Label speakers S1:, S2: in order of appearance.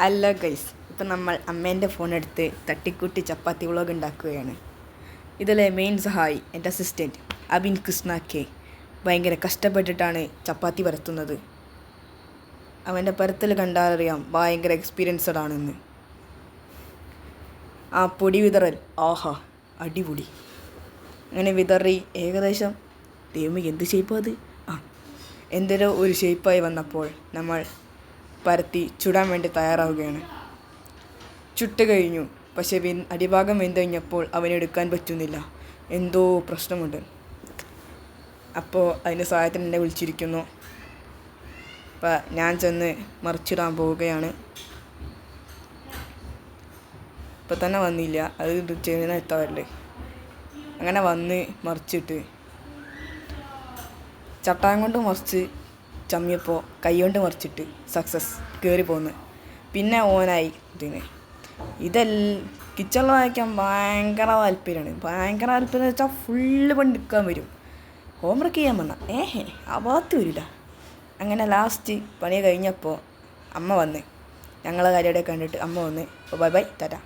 S1: അല്ല ഗൈസ്, ഇപ്പം നമ്മൾ അമ്മേൻ്റെ ഫോണെടുത്ത് തട്ടിക്കൂട്ടി ചപ്പാത്തി വ്ളോഗ് ഉണ്ടാക്കുകയാണ്. ഇതിലെ മെയിൻ സഹായി എൻ്റെ അസിസ്റ്റൻറ്റ് അബിൻ കൃഷ്ണ കെ ഭയങ്കര കഷ്ടപ്പെട്ടിട്ടാണ് ചപ്പാത്തി പരത്തുന്നത്. അവൻ്റെ പരത്തൽ കണ്ടാലറിയാം ഭയങ്കര എക്സ്പീരിയൻസഡ് ആണെന്ന്. ആ പൊടി വിതറൽ ആഹാ അടിപൊളി. അങ്ങനെ വിതറി ഏകദേശം ദൈവമേ എന്ത് ഷേപ്പാണ് അത്, എന്തൊരു ഒരു ഷേപ്പായി വന്നപ്പോൾ നമ്മൾ പരത്തി ചുടാൻ വേണ്ടി തയ്യാറാവുകയാണ്. ചുട്ട് കഴിഞ്ഞു, പക്ഷേ അടിഭാഗം വെന്ത് കഴിഞ്ഞപ്പോൾ അവനെടുക്കാൻ പറ്റുന്നില്ല, എന്തോ പ്രശ്നമുണ്ട്. അപ്പോൾ അതിൻ്റെ സഹായത്തിന് എന്നെ വിളിച്ചിരിക്കുന്നു. അപ്പം ഞാൻ ചെന്ന് മറിച്ചിടാൻ പോവുകയാണ്. ഇപ്പം തന്നെ വന്നില്ല, അത് ചെയ്യുന്ന എത്താവല്ലേ. അങ്ങനെ വന്ന് മറിച്ചിട്ട് ചട്ടാൻ കൊണ്ട് മറിച്ച് ചമ്മിയപ്പോൾ കൈ കൊണ്ട് മറിച്ചിട്ട് സക്സസ് കയറി പോന്ന്. പിന്നെ ഓനായി കിച്ചണിൽ വായിക്കാൻ ഭയങ്കര താല്പര്യം വെച്ചാൽ ഫുള്ള് പണിയെടുക്കാൻ വരും. ഹോംവർക്ക് ചെയ്യാൻ വന്ന ആ ഭാഗത്ത് വരില്ല. അങ്ങനെ ലാസ്റ്റ് പണി കഴിഞ്ഞപ്പോൾ അമ്മ വന്ന് ഞങ്ങളെ കാര്യമൊക്കെ കണ്ടിട്ട് അമ്മ വന്ന് ബൈ ബൈ ടാറ്റ.